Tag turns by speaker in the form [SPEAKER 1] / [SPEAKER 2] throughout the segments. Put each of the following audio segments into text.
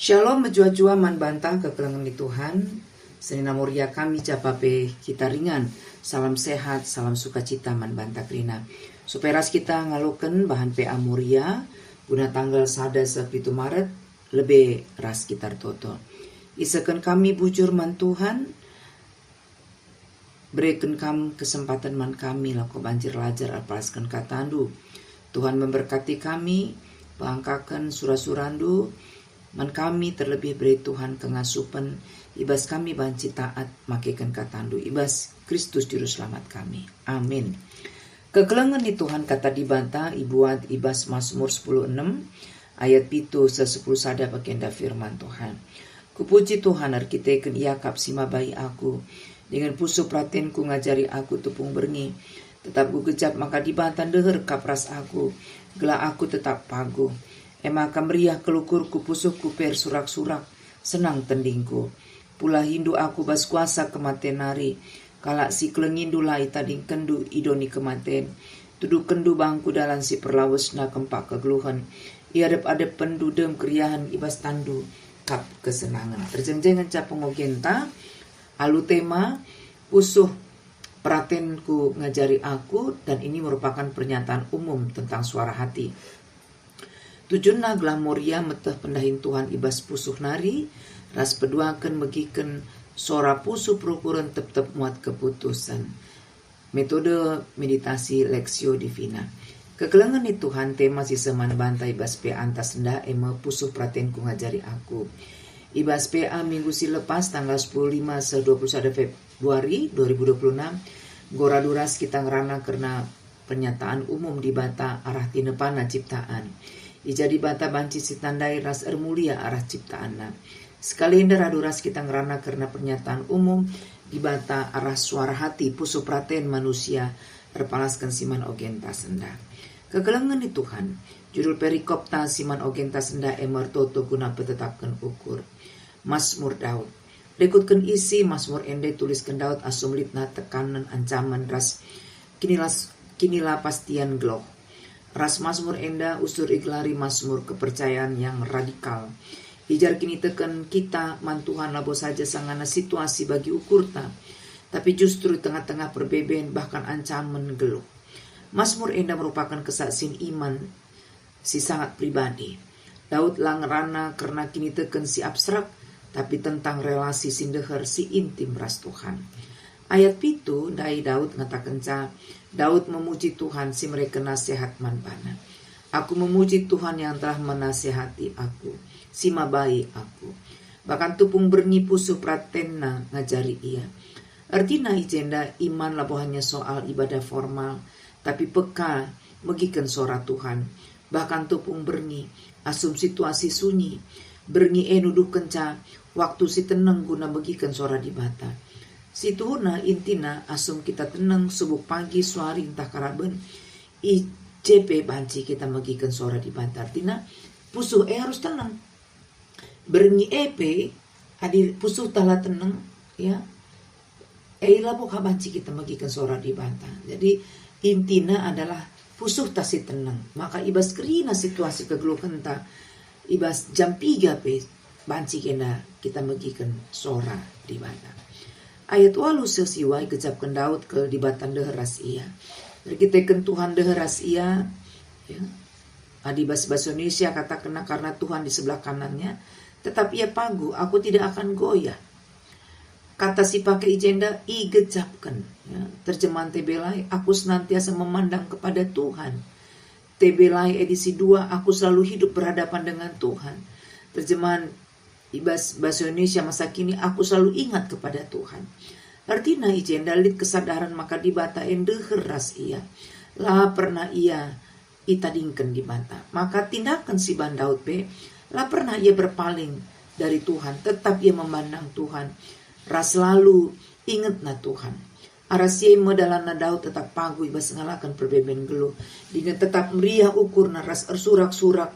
[SPEAKER 1] Shalom menjua-jua man bantah kekelengan di Tuhan. Senina muria kami capape kita ringan. Salam sehat, salam sukacita man bantah krina. Supaya ras kita ngaloken bahan PA muria. Guna tanggal 1 Maret lebih ras kita toto. Isakan kami bujur man Tuhan. Berikan kami kesempatan man kami lako banjir lajar apalaskan katandu. Tuhan memberkati kami. Pangkakan surah-surandu. Man kami terlebih beri Tuhan kengasupan, ibas kami banci taat makekan katandu, ibas Kristus juru selamat kami. Amin. Kekelengan di Tuhan kata dibantah, ibuat ibas Mazmur 10:6, ayat pitu 10 sada pakenda firman Tuhan. Kupuji Tuhan arkiteken Yakab sima bayi aku, dengan pusu pratenku ngajari aku tepung berngi, tetap ku gejap maka dibantah deher kapras aku, gela aku tetap pagu. Emaka meriah kelukurku pusuhku per surak-surak, senang tendingku. Pula hindu aku bas kuasa kematen nari, kalak si kelengindu lai tading kendu idoni kematen. Tuduk kendu bangku dalam si perlawesna kempak kegeluhan. Iadep-adep pendu dem keriahan ibas tandu kap kesenangan. Terjeng-jengan capung ogenta, alu tema pusuh pratenku ngajari aku, dan ini merupakan pernyataan umum tentang suara hati. Tujunna glamoria meteh pendahin Tuhan ibas pusuh nari, ras peduakan megiken sora pusuh perukuran tep-tep muat keputusan. Metode meditasi Lexio Divina. Kekelengan di Tuhan tema si seman bantai ibas PA antas nda eme pusuh pratenku ngajari aku. Ibas PA minggu si lepas tanggal 15 21 Februari 2026. Gora duras kita ngerana karena pernyataan umum di bata arah tinepana ciptaan. Ijadi bata banci sitandai ras mulia arah ciptaanna. Sekali hindar aduras kita ngerana karena pernyataan umum di bata arah suara hati pusu praten manusia terpalaskan siman ogenta senda. Kekelengan di Tuhan, judul perikopta siman ogenta senda emer toto guna petetapkan ukur. Mazmur Daud. Rekutkan isi Mazmur ende tuliskan Daud asum litna tekanan ancaman ras kinilah pastian gloh. Ras Mazmur enda usur iklari Mazmur kepercayaan yang radikal. Ijar kini teken kita mantuhan labo saja sangana situasi bagi ukurta. Tapi justru tengah-tengah perbeben bahkan ancaman geluh. Mazmur enda merupakan kesaksian iman si sangat pribadi. Daud langrana karena kini teken si abstrak, tapi tentang relasi sindeher si intim ras Tuhan. Ayat pitu dari Daud ngatakan Daud memuji Tuhan si mereka nasihat manbana. Aku memuji Tuhan yang telah menasihati aku, si mabai aku. Bahkan tupung bernyi pusu pratenna ngajari ia. Artinya ijenda iman labo hanya soal ibadah formal, tapi peka megikan suara Tuhan. Bahkan tupung bernyi asum situasi sunyi, bernyi nuduh kenca waktu si tenang guna megikan suara di bata. Situna intina asum kita tenang subuh pagi suari entah karaben IJP banci kita megikan suara di bata. Artinya pusuh harus tenang. Bernyi adil pusuh tala tenang ya. Labu kabanci kita megikan suara di bata. Jadi intina adalah pusuh tasi tenang. Maka ibas kerina situasi kegeluhan ta ibas jam 3 banci kita megikan suara di bata. Ayat walu sesiwai kecapkan Daud ke dibatan deheras ia. Berkitakan Tuhan deheras ia. Ya. Adibas bahasa Indonesia kata kena karena Tuhan di sebelah kanannya. Tetapi ia pagu, aku tidak akan goyah. Kata si pakai ijenda, i gecapkan. Ya. Terjemahan Tebelai, aku senantiasa memandang kepada Tuhan. Tebelai edisi 2, aku selalu hidup berhadapan dengan Tuhan. Terjemahan Ibas bahasa Indonesia masa kini, aku selalu ingat kepada Tuhan. Artinya ijenda lit kesadaran maka dibata endeher ras ia. Lah pernah ia itadingkan di bata. Maka tindakan si Daud lah pernah ia berpaling dari Tuhan. Tetap ia memandang Tuhan. Ras selalu ingat na Tuhan. Arasia medalana Daud tetap pagu ibas ngalakan perbeben geluh. Dengan tetap meriah ukur na ras ersurak-surak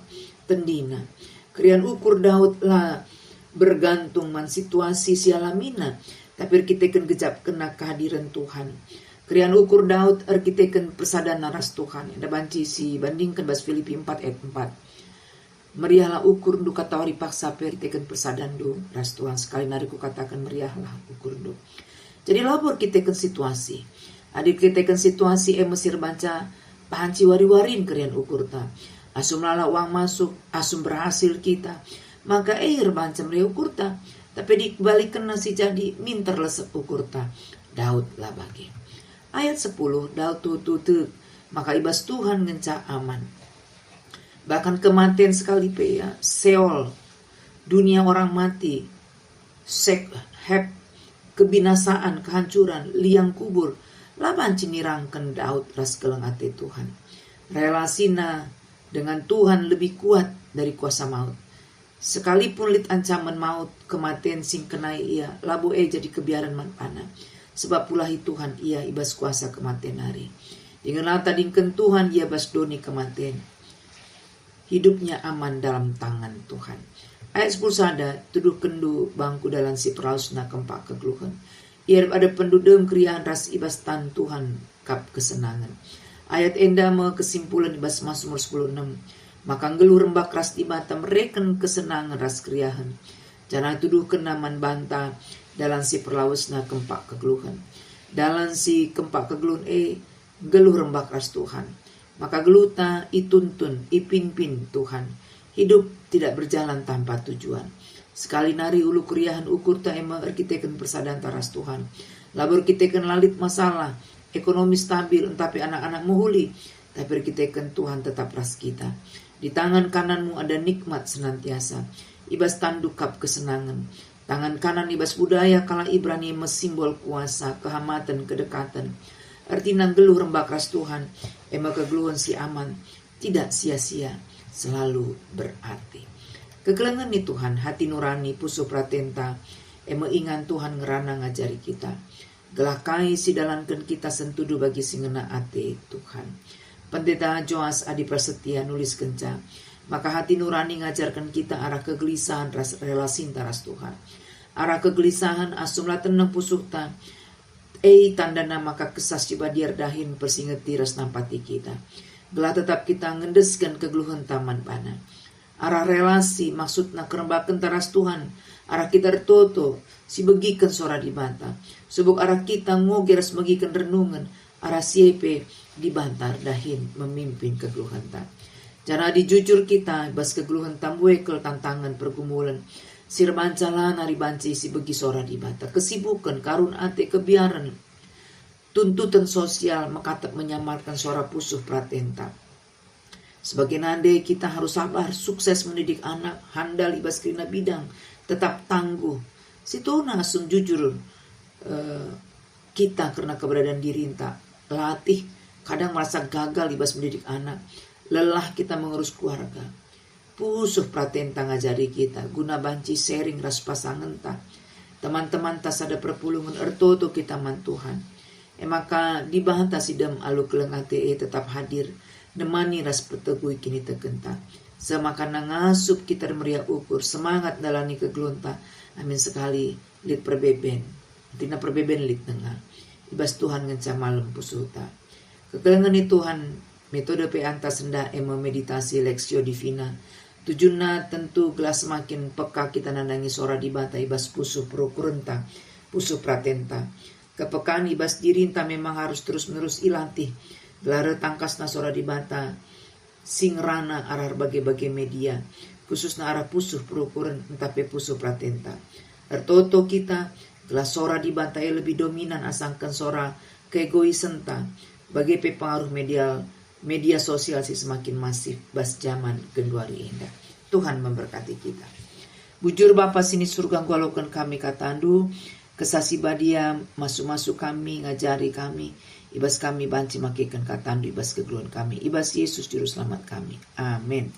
[SPEAKER 1] tendina. Krian ukur Daud lah bergantung man situasi sialamina, tapi kita kan gejap kena kehadiran Tuhan. Krian ukur Daud kita kan persadaran ras Tuhan. Ada banci si bandingkan bas Filipi 4 ayat 4. Meriahlah ukur ndu kata ori paksa peritekan persadandu. Ras Tuhan sekali nariku katakan meriahlah ukur ndu. Jadi labor kita kan situasi. Adik kita kan situasi Mesir banca pahanci wari-warin kerian ukur ta. Asum lala uang masuk, asum berhasil kita. Maka banca meriah ukur ta. Tapi dibalikan nasi jadi minter lesep ukur ta. Daud lah bagi. Ayat 10 Daud tutu maka ibas Tuhan ngenca aman. Bahkan kematian sekali ya, Seol, dunia orang mati, Sekheb, kebinasaan, kehancuran, liang kubur, laban cinirangkan Daud ras kelengate Tuhan. Relasina dengan Tuhan lebih kuat dari kuasa maut. Sekalipun lit ancaman maut, kematian sing kenai ia, labu jadi kebiaran manpana. Sebab pulahi Tuhan ia ibas kuasa kematian hari. Dengan lata dingken Tuhan ia bas doni kematian. Hidupnya aman dalam tangan Tuhan. Ayat 10 sada, tuduh kendu bangku dalam sitrausna kempak kegeluhan. Ia ada pendudem kriaan ras ibas tan Tuhan kap kesenangan. Ayat enda me kesimpulan ibas Mazmur 10:6. Maka ngeluh rembak ras di mata mereken kesenangan ras kriahan. Jangan tuduh kenaman banta dalam si perlausna kempak kegeluhan. Dalam si kempak kegeluhan geluh rembak ras Tuhan. Maka geluta ituntun, ipinpin Tuhan. Hidup tidak berjalan tanpa tujuan. Sekali nari ulu kuriahan ukur ta ema erkiteken persadan taras Tuhan. Labor kiteken lalit masalah, ekonomi stabil, tapi anak-anak muhuli. Tapi erkiteken Tuhan tetap ras kita. Di tangan kananmu ada nikmat senantiasa. Ibas tanduk kap kesenangan. Tangan kanan ibas budaya kala Ibrani mesimbol kuasa, kehamatan, kedekatan. Artinya geluh rembak ras Tuhan, ema kegeluhan si aman, tidak sia-sia, selalu berarti. Kegelengan ni Tuhan, hati nurani, pusu pratenta, ema ingan Tuhan ngerana ngajari kita. Gelakai si dalankan kita sentudu bagi singena ate Tuhan. Pendeta Joas Adi Prasetya nulis kenca, maka hati nurani ngajarkan kita arah kegelisahan ras relasi taras Tuhan. Arah kegelisahan asumlah tenang pusukta, tanda nama kesas coba diardahin persingeti ras nampati kita. Gelah tetap kita ngendeskan kegeluhan taman pana. Arah relasi maksudna kerembakan taras Tuhan. Arah kita retoto si begikan suara di banta. Sebab arah kita ngogeras begikan renungan. Arah siepe dibantar dahin memimpin kegeluhan ta. Jana dijujur kita bas kegeluhan tambuekel tantangan pergumulan. Sirbancalah nari banci si begi sora di bata. Kesibukan karun ate kebiaran. Tuntutan sosial makatap menyamarkan suara pusuh pratenta. Sebagai nande kita harus sabar, sukses mendidik anak, handal ibas kerina bidang, tetap tangguh. Situ nasum jujur kita karena keberadaan diri enta. Latih, kadang merasa gagal ibas mendidik anak. Lelah kita mengurus keluarga. Pusuh pratenta ngajari kita, guna banci sharing ras pasangan ta. Teman-teman tas ada perpulungan ertoto kita man Tuhan. Maka dibahanta sidam alu kelengate tetap hadir. Nemani ras petegui kini tegenta. Semakana ngasup kita meriah ukur. Semangat dalani kegelunta. Amin sekali lit perbeben. Tina perbeben lit tengah. Ibas Tuhan ngenca malam pusuta. Kekelengan ni Tuhan. Metode pe antas senda meditasi Lexio Divina. Tujuna tentu gelas semakin peka kita nandangi sora di bata ibas pusuh prokurenta, pusuh pratenta. Kepekaan ibas diri enta memang harus terus-menerus ilatih. Gelara tangkasna sora di bata, singrana arah bagai-bagai media, khususna arah pusuh prokuren entape pusuh pratenta. Ertoto kita, gelas sora di bata lebih dominan asangkan sora keegoisen ta, bagai pengaruh media sosial sih semakin masif bas zaman genduari indah. Tuhan memberkati kita. Bujur Bapa sini surga gualokan kami katandu. Kesasi badia masuk-masuk kami ngajari kami. Ibas kami banci makikan katandu ibas kegeluhan kami. Ibas Yesus juru selamat kami. Amin.